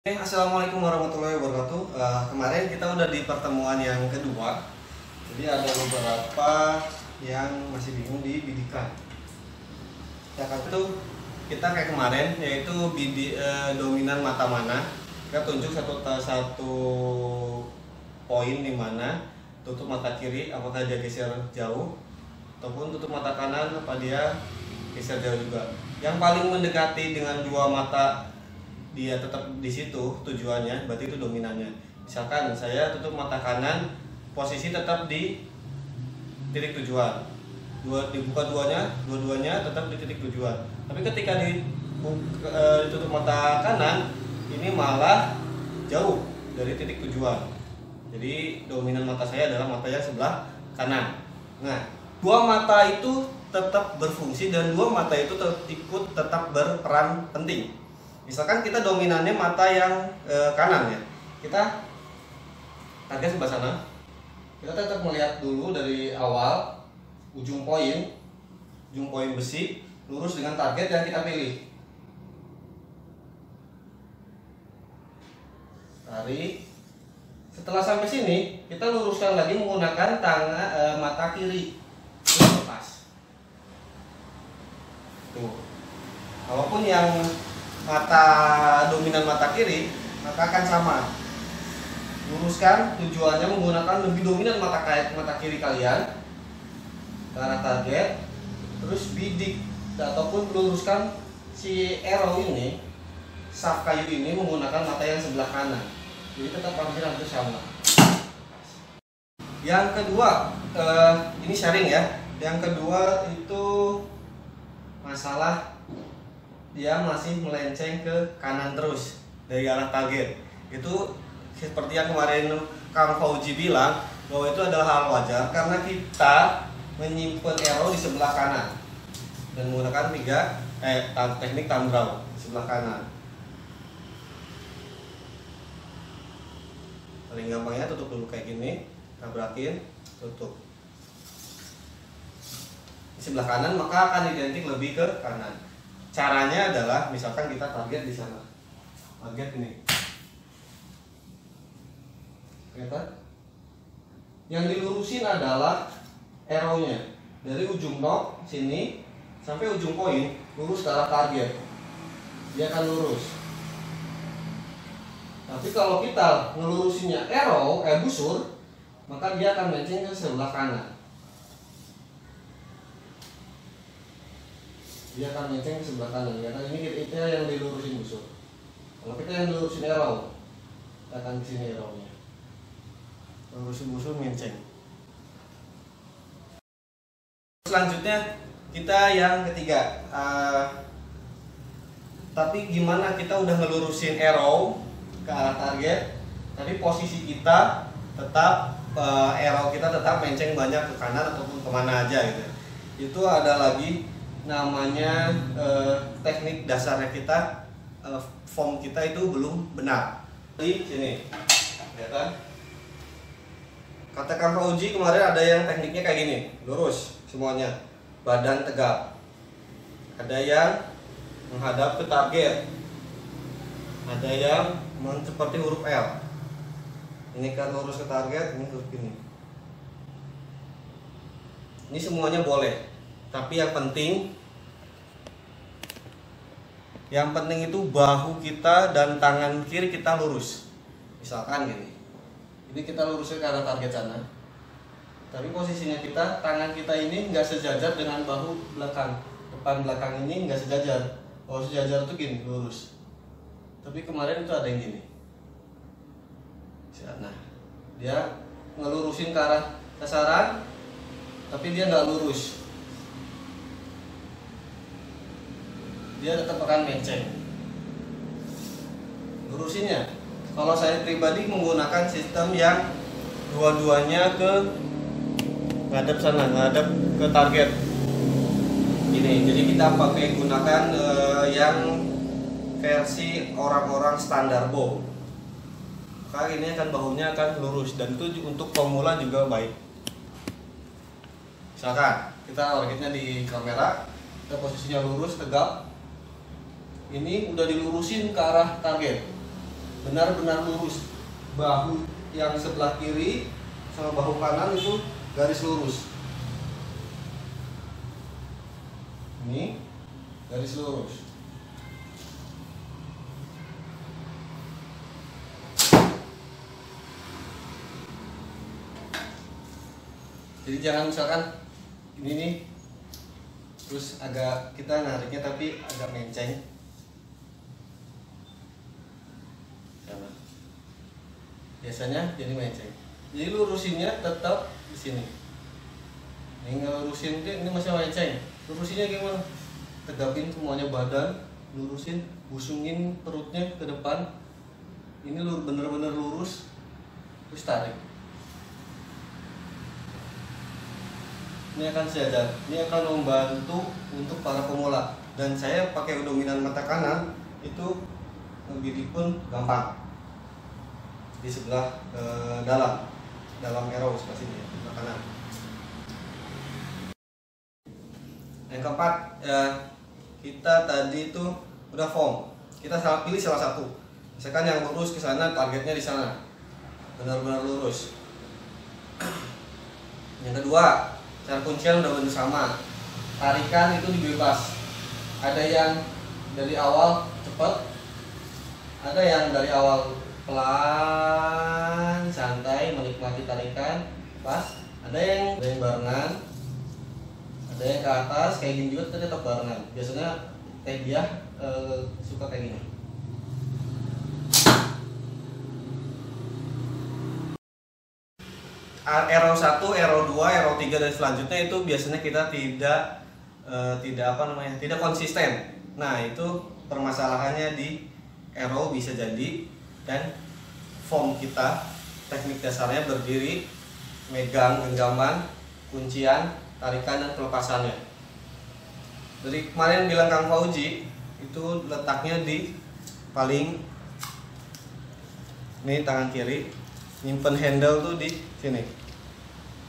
Assalamualaikum warahmatullahi wabarakatuh. Kemarin kita udah di pertemuan yang kedua. Jadi ada beberapa yang masih bingung di bidikan. Kita kayak kemarin, yaitu dominan mata mana. Kita tunjuk satu poin di mana tutup mata kiri apakah dia geser jauh, ataupun tutup mata kanan apa dia geser jauh juga. Yang paling mendekati dengan dua mata dia tetap di situ tujuannya, berarti itu dominannya. Misalkan saya tutup mata kanan, posisi tetap di titik tujuan. Dibuka dua-duanya tetap di titik tujuan. Tapi ketika ditutup mata kanan, ini malah jauh dari titik tujuan. Jadi dominan mata saya adalah mata yang sebelah kanan. Nah, dua mata itu tetap berfungsi dan dua mata itu tetap berperan penting. Misalkan kita dominannya mata yang kanan ya, kita target sebelah sana. Kita tetap melihat dulu dari awal ujung poin besi lurus dengan target yang kita pilih. Tarik. Setelah sampai sini, kita luruskan lagi menggunakan mata kiri. Lepas. Tuh. Walaupun yang dominan mata kiri, maka akan sama. Luruskan tujuannya menggunakan lebih dominan mata kiri kalian ke arah target, terus bidik ataupun luruskan si arrow ini, shaft kayu ini menggunakan mata yang sebelah kanan. Jadi tetap hampir sama. Yang kedua, ini sharing ya. Yang kedua itu masalah dia masih melenceng ke kanan terus dari arah target. Itu seperti yang kemarin Kang Fauji bilang, bahwa itu adalah hal wajar karena kita menyimpan arrow di sebelah kanan dan menggunakan teknik thumb draw di sebelah kanan. Paling gampangnya tutup dulu kayak gini, tabrakin, tutup. Di sebelah kanan maka akan identik lebih ke kanan. Caranya adalah misalkan kita target di sana, target ini, kelihatan? Yang dilurusin adalah arrow-nya dari ujung knob sini sampai ujung poin, lurus ke arah target, dia akan lurus. Tapi kalau kita ngelurusinnya busur, maka dia akan melenceng ke sebelah kanan. Dia akan melenceng ke sebelah kanan karena ini kita yang dilurusin busur. Kalau kita yang dilurusin arrow, kita akan ke sini arrow-nya. Lurusin busur melenceng. Selanjutnya kita yang ketiga. Tapi gimana kita udah ngelurusin arrow ke arah target, tapi posisi kita tetap arrow kita tetap melenceng banyak ke kanan ataupun kemana aja gitu. Itu ada lagi namanya teknik dasarnya kita, form kita itu belum benar. Di sini, kelihatan? Kata Kang Fauji kemarin ada yang tekniknya kayak gini, lurus semuanya, badan tegak. Ada yang menghadap ke target, ada yang seperti huruf L. Ini kan lurus ke target, ini huruf ini. Ini semuanya boleh, tapi yang penting itu bahu kita dan tangan kiri kita lurus. Misalkan gini, ini kita luruskan ke arah target sana, tapi posisinya tangan kita ini nggak sejajar dengan bahu belakang, depan belakang ini nggak sejajar. Kalau sejajar itu gini, lurus. Tapi kemarin itu ada yang gini. Nah, dia ngelurusin ke arah sasaran, tapi dia nggak lurus. Dia tetap akan melenceng. Lurusinnya, kalau saya pribadi menggunakan sistem yang dua-duanya ngadep sana, ngadep ke target. Gini, jadi kita pakai gunakan yang versi orang-orang standar bow. Maka ini bahunya akan lurus dan itu untuk pemula juga baik. Misalkan kita targetnya di kamera, kita posisinya lurus tegak. Ini udah dilurusin ke arah target. benar-benar lurus. Bahu yang sebelah kiri sama bahu kanan itu garis lurus. Ini garis lurus. Jadi jangan misalkan ini nih, terus agak kita nariknya tapi agak menceng. Biasanya jadi menceng. Jadi lurusinnya tetap di sini. Ini ngelurusin ini masih menceng. Lurusinnya gimana? Tegapin semuanya badan, lurusin, busungin perutnya ke depan. Ini bener-bener lurus. Terus tarik. Ini akan sejajar. Ini akan membantu untuk para pemula. Dan saya pakai dominan mata kanan itu ngebidik pun gampang. Di sebelah dalam arrow sebelah sini, sebelah kanan. Yang keempat, kita tadi itu udah form. Kita pilih salah satu. Misalkan yang lurus ke sana, targetnya di sana, benar-benar lurus. Yang kedua, cara kuncian udah benar sama. Tarikan itu dibebas. Ada yang dari awal cepat, ada yang dari awal pelan, santai, menikmati tarikan, pas. Ada yang barengan, ada yang ke atas, kayak gini juga tetap barengan. Biasanya kayak dia suka kayak gini. Arrow 1, arrow 2, arrow 3 dan selanjutnya itu biasanya kita tidak konsisten. Nah, itu permasalahannya di arrow bisa jadi. Dan form kita, teknik dasarnya berdiri, megang genggaman, kuncian, tarikan dan pelepasannya. Dari kemarin bilang Kang Fauji, itu letaknya di paling, ini tangan kiri, nyimpen handle tuh di sini,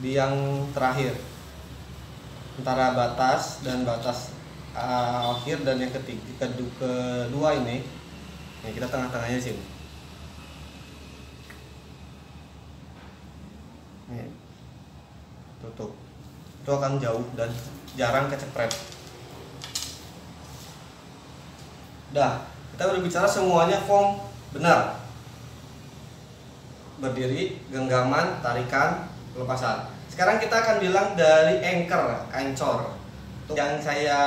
di yang terakhir, antara batas dan batas akhir dan yang kedua ini, ya kita tengah-tengahnya sini. Nih, tutup. Itu akan jauh dan jarang kecepret. Dah, kita berbicara semuanya form benar. Berdiri, genggaman, tarikan, pelepasan. Sekarang kita akan bilang dari ancor. Yang saya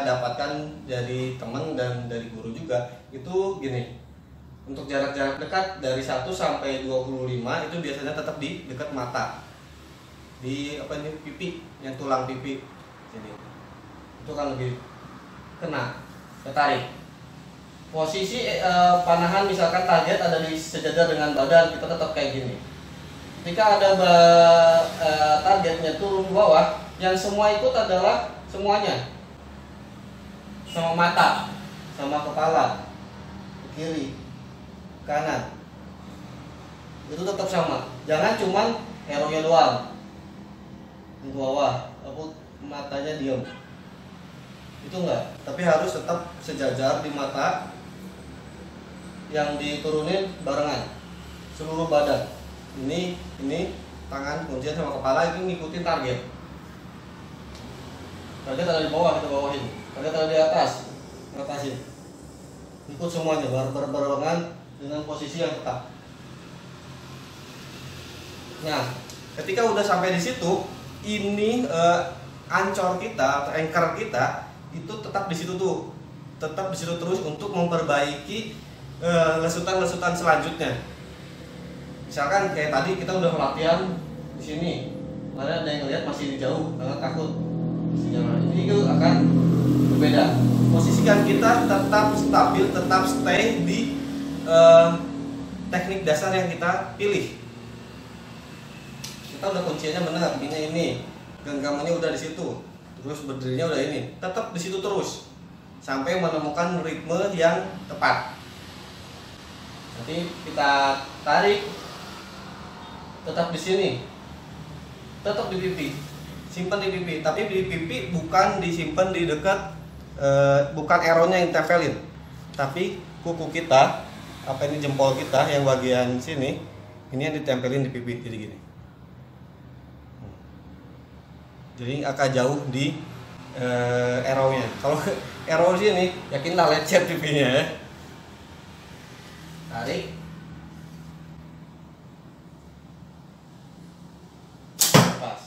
dapatkan dari teman dan dari guru juga, itu gini. Untuk jarak-jarak dekat dari 1 sampai 25 itu biasanya tetap di dekat mata. Di pipi, yang tulang pipi sini. Itu kan lebih kena, ketarik. Posisi panahan misalkan target ada di sejajar dengan badan, kita tetap kayak gini. Ketika ada targetnya turun ke bawah, yang semua ikut adalah semuanya. Sama mata, sama kepala, ke kiri, kanan, itu tetap sama. Jangan cuman arrow-nya doang di bawah, matanya diam, itu enggak. Tapi harus tetap sejajar di mata, yang diturunin barengan seluruh badan. Ini tangan, kuncian sama kepala itu ngikutin target. Target ada di bawah, kita bawahin. Target ada di atas, ngatasin. Ikut semuanya barengan dengan posisi yang tetap. Nah, ketika udah sampai di situ, ini ancor kita atau anchor kita itu tetap di situ tuh, tetap di situ terus untuk memperbaiki lesutan-lesutan selanjutnya. Misalkan kayak tadi kita udah latihan di sini, ada yang ngeliat masih jauh karena takut. Ini itu akan berbeda. Posisikan kita tetap stabil, tetap stay di teknik dasar yang kita pilih. Kita udah kuncinya benar, ini genggamannya udah di situ, terus berdirinya udah ini, tetap di situ terus sampai menemukan ritme yang tepat. Nanti kita tarik, tetap di sini, tetap di pipi, simpan di pipi. Tapi di pipi bukan disimpan di dekat, bukan arrow-nya yang tempelin, tapi kuku kita apa ini jempol kita yang bagian sini ini yang ditempelin di pipi, jadi gini. Jadi agak jauh di arrow-nya. Kalau arrow sini yakinlah lecet pipinya ya. Tarik. Lepas.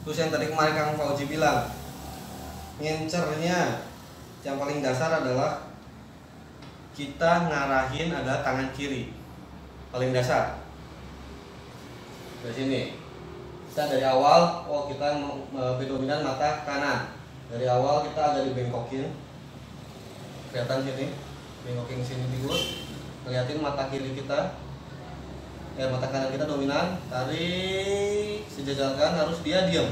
Terus yang tadi kemarin Kang Fauzi bilang, ngincernya yang paling dasar adalah kita ngarahin adalah tangan kiri. Paling dasar. Dari sini. Kita dari awal, kita dominan mata kanan. Dari awal kita agak dibengkokin. Kelihatan sini, bengkokin sini dikit. Ngeliatin mata kiri kita. Mata kanan kita dominan. Tarik, sejajarkan, harus dia diam.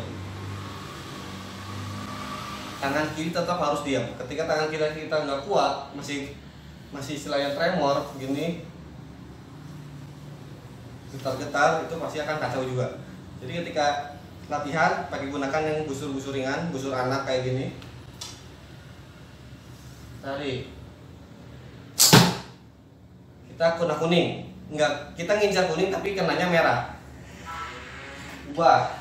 Tangan kiri tetap harus diam. Ketika tangan kiri kita nggak kuat, masih istilahnya tremor gini, getar-getar, itu pasti akan kacau juga. Jadi ketika latihan pakai gunakan yang busur-busur ringan, busur anak kayak gini. Tarik. Kita kena kuning. Enggak, kita ngincar kuning tapi kenanya merah. Ubah.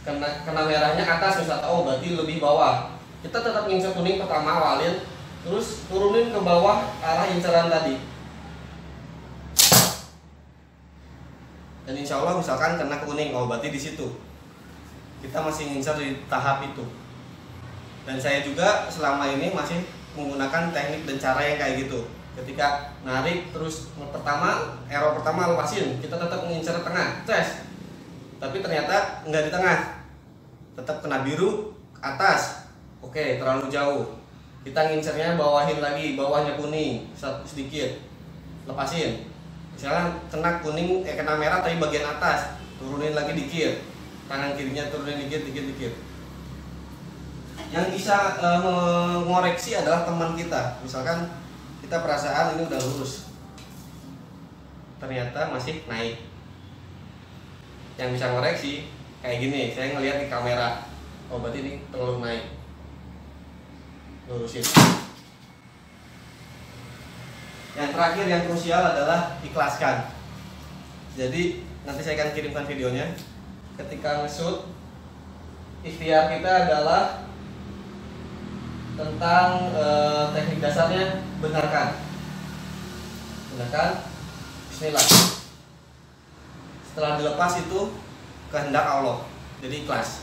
Kena merahnya atas misalnya, berarti lebih bawah. Kita tetap ngincar kuning pertama awalin, terus turunin ke bawah arah incaran tadi. Dan insya Allah misalkan kena kuning, berarti di situ kita masih ngincar di tahap itu. Dan saya juga selama ini masih menggunakan teknik dan cara yang kayak gitu. Ketika narik terus arrow pertama lepasin, kita tetap mengincar tengah, tes. Tapi ternyata nggak di tengah, tetap kena biru atas. Oke, terlalu jauh. Kita ngincernya bawahin lagi, bawahnya kuning sedikit, lepasin. Misalkan kena kuning, kena merah tapi bagian atas, turunin lagi dikit, tangan kirinya turunin dikit. Yang bisa mengoreksi adalah teman kita. Misalkan kita perasaan ini udah lurus, ternyata masih naik. Yang bisa ngoreksi kayak gini, saya ngelihat di kamera, berarti ini terlalu naik, lurusin. Yang terakhir yang krusial adalah ikhlaskan. Jadi nanti saya akan kirimkan videonya. Ketika nge-shoot, ikhtiar kita adalah tentang teknik dasarnya, benarkan. Bismillah. Setelah dilepas itu kehendak Allah, jadi ikhlas.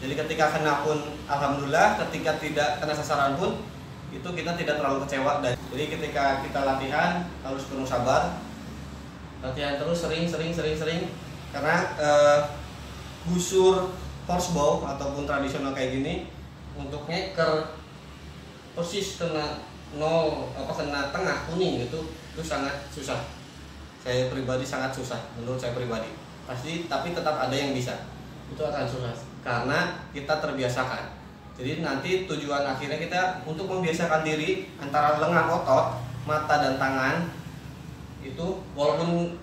Jadi ketika kena pun alhamdulillah, ketika tidak kena sasaran pun itu kita tidak terlalu kecewa. Jadi ketika kita latihan harus penuh sabar, latihan terus sering karena busur horsebow ataupun tradisional kayak gini untuk ngeker persis kena tengah kuning itu sangat susah. Saya pribadi sangat susah, menurut saya pribadi pasti, tapi tetap ada yang bisa. Itu akan susah karena kita terbiasakan. Jadi nanti tujuan akhirnya kita untuk membiasakan diri antara lengan otot, mata dan tangan itu, walaupun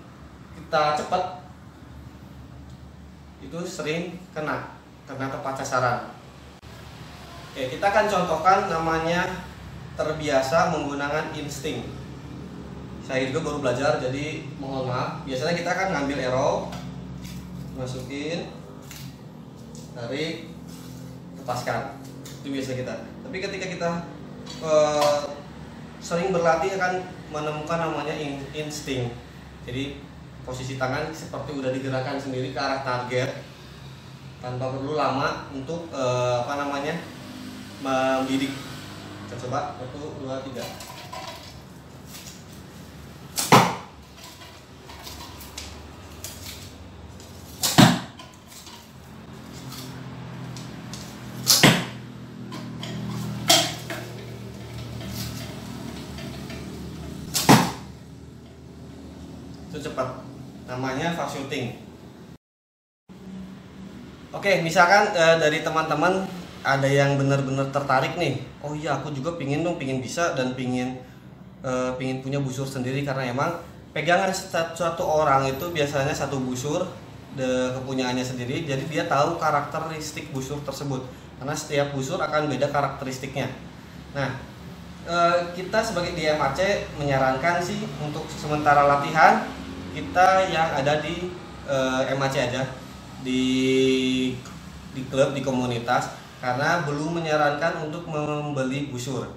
kita cepat itu sering kena tepat sasaran. Oke, kita akan contohkan namanya terbiasa menggunakan insting. Saya juga baru belajar, jadi mohon maaf. Biasanya kita akan ngambil arrow, masukin, tarik, lepaskan. Itu biasa kita. Tapi ketika kita sering berlatih akan menemukan namanya insting. Jadi posisi tangan seperti udah digerakkan sendiri ke arah target tanpa perlu lama untuk membidik. Kita coba 1, 2, 3. Itu cepat, namanya fast shooting. Oke, misalkan dari teman-teman ada yang benar-benar tertarik nih, oh iya aku juga pingin bisa dan pingin punya busur sendiri, karena emang pegangan satu orang itu biasanya satu busur kepunyaannya sendiri, jadi dia tahu karakteristik busur tersebut. karena setiap busur akan beda karakteristiknya. Nah, kita sebagai di MAC menyarankan sih untuk sementara latihan kita yang ada di MAC aja, di klub, di komunitas, karena belum menyarankan untuk membeli busur.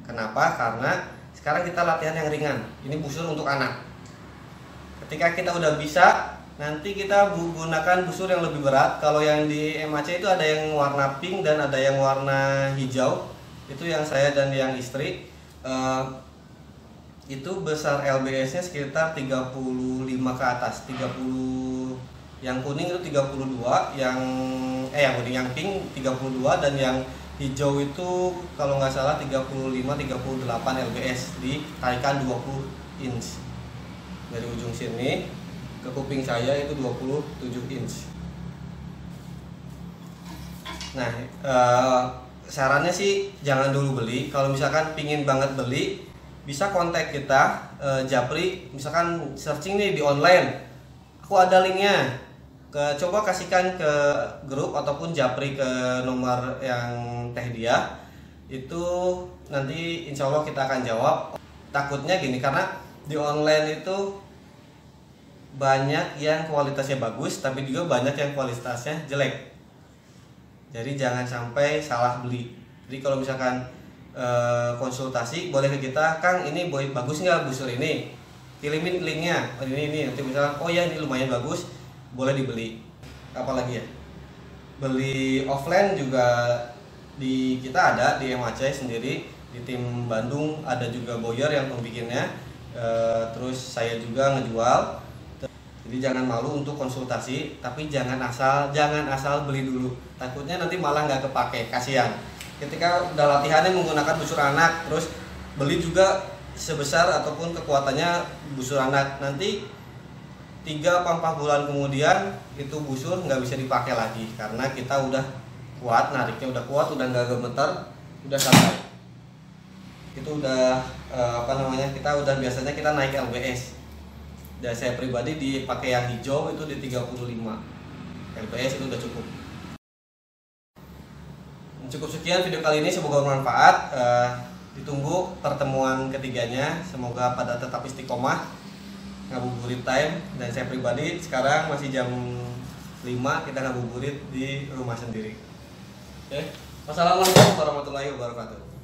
Kenapa? Karena sekarang kita latihan yang ringan, ini busur untuk anak. Ketika kita udah bisa, nanti kita gunakan busur yang lebih berat. Kalau yang di MAC itu ada yang warna pink dan ada yang warna hijau. Itu yang saya dan yang istri. Itu besar LBS-nya sekitar 35 ke atas. 30, yang kuning itu 32, yang kuning, yang pink 32, dan yang hijau itu kalau nggak salah 35-38 LBS, ditarikan 20 inch. Dari ujung sini ke kuping saya itu 27 inch. Nah, sarannya sih jangan dulu beli. Kalau misalkan pingin banget beli, bisa kontak kita, Japri, misalkan searching nih di online, aku ada linknya, coba kasihkan ke grup ataupun Japri ke nomor yang Teh Dia, itu nanti insya Allah kita akan jawab. Takutnya gini, karena di online itu banyak yang kualitasnya bagus, tapi juga banyak yang kualitasnya jelek. Jadi jangan sampai salah beli. Jadi kalau misalkan konsultasi, boleh ke kita, Kang ini bagus nggak busur ini? Kirimin linknya, ini nanti misalkan, oh ya ini lumayan bagus, boleh dibeli. Apalagi ya, beli offline juga kita ada di MAC sendiri, di tim Bandung ada juga Boyer yang pembikinnya. Terus saya juga ngejual. Jadi jangan malu untuk konsultasi, tapi jangan asal beli dulu. Takutnya nanti malah nggak kepake, kasihan. Ketika udah latihannya menggunakan busur anak, terus beli juga sebesar ataupun kekuatannya busur anak, nanti 3-4 bulan kemudian itu busur nggak bisa dipakai lagi karena kita udah kuat, nariknya udah kuat, udah nggak gemeter, udah sampai. Itu udah kita udah biasanya kita naik LBS. Dan saya pribadi dipakai yang hijau itu di 35 LBS, itu udah cukup. Cukup sekian video kali ini, semoga bermanfaat. Ditunggu pertemuan ketiganya, semoga pada tetap istiqomah ngabuburit time. Dan saya pribadi sekarang masih jam 5, kita ngabuburit di rumah sendiri. Oke. Wassalamualaikum warahmatullahi wabarakatuh.